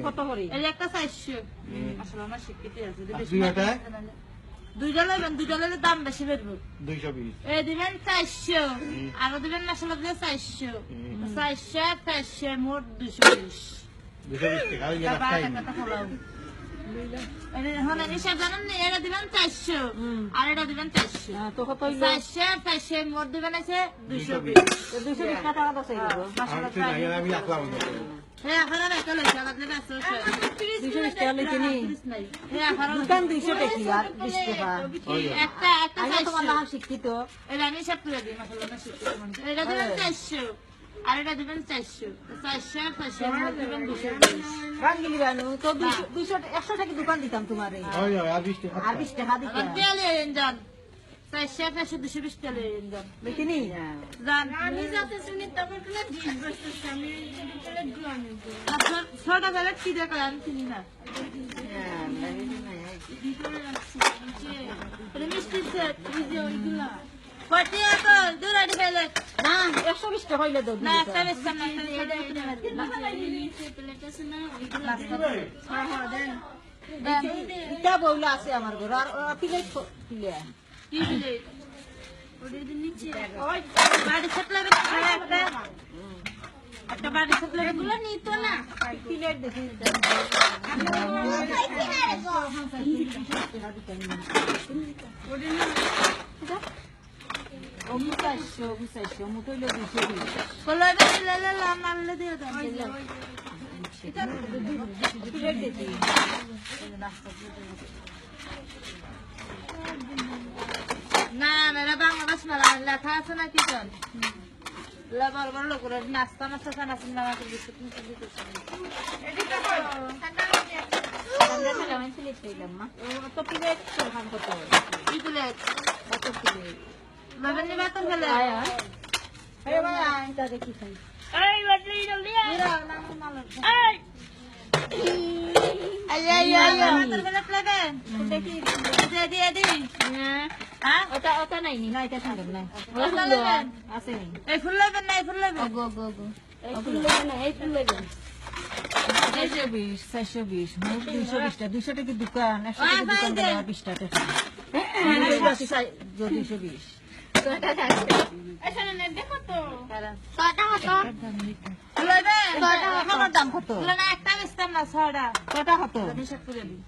কত করে এই একটা 400 আসলে আমার শিক্ষিত আছে দুইটা দুইটা লইলে দাম বেশি বেরবো 220 এই দিবেন 400 আর দিবেন মশলা দিয়ে 400 400 মোট 220 টাকা ওই যে রাস্তায় এখন হিসাব জানেন না এটা দিবেন 400 আর এটা দিবেন 400 তো কত হইল 400 মোট দিবেন আছে 220 220 টাকা তো চাই দিব আমি রাখলাম হ্যাঁ এখন আর একটা লইছে আবার দিবেন 220 টাকা লইতে নি হ্যাঁ এখন দোকান 200 টাকা কি আর 20 টাকা একটা আমি তোমার নাম শিক্ষিত এটা আমি হিসাব করে দিই মশলা না শিখতে এটা দিবেন 400 আর এটা দিবেন 400 400 মোট দিবেন 220 রাঙ্গিলি বানু তো 200 100 টাকা দোকান দিতাম তোমারে ওই আর 20 টাকা আর 20 টাকা দিতাম তেলে ইঞ্জান 400 220 তেলে ইঞ্জান লইতে নি জান আমি যাতে শুনি তখন কোন 20 বছর আমি প্লেট গুলো আমি ছোট প্লেট কি দেখো আমি চিনি না মিষ্টি সেট ভিজে ওইগুলা কত তো দূর আড়ি ফেলে না 120 টাকা হইলে দাও না একটা বেশ না এটা প্লেট আছে না ওইগুলা হ্যাঁ দেন এটা বইলা আছে আমার ঘর আর প্লেট প্লে কি প্লেট ওদের নিচে ওই বাড়ি ছাতলা একটা বাড়ি ছাতলা গুলো নিত না প্লেট দেখি ও মুসাইশো মুটইলো 220 কলবে লেলে মারলে দিয়ে দাও প্লেট দেখি না মেরা বাংলাদেশ মেলা লেখা আছে না কিজন লেবার বড় লোক নাস্তা নাস্তা খানা শুনলে আমাকে বিস্কুট মিষ্টি দিতেছে তো প্লেট খান কত কি প্লেট কত প্লেট লেবেন নিবা তো ফেলে আরে ভাই আইটা দেখি খাই এই বাটলি জলদি আয় এই তোর ফেলে প্লেটে দেখি দে হ্যাঁ ওটা নাই নি না এটা সুন্দর নাই ওটা লেবেন আছে নি এই ফুল লেবেন না এই ফুল লেবেন গো গো গো এই ফুল লেবেন না এই ফুল লেবেন 420 মোট 220 টা 200 টাকা দোকান 100 টাকা দোকান দেয়া 20 টাকা এই বাসি 220 এখানে দেখো তো কটা হতো লেবেন আমার দাম কত না একটা বেচতাম না ছড়া কটা হতো হিসাব করে দিই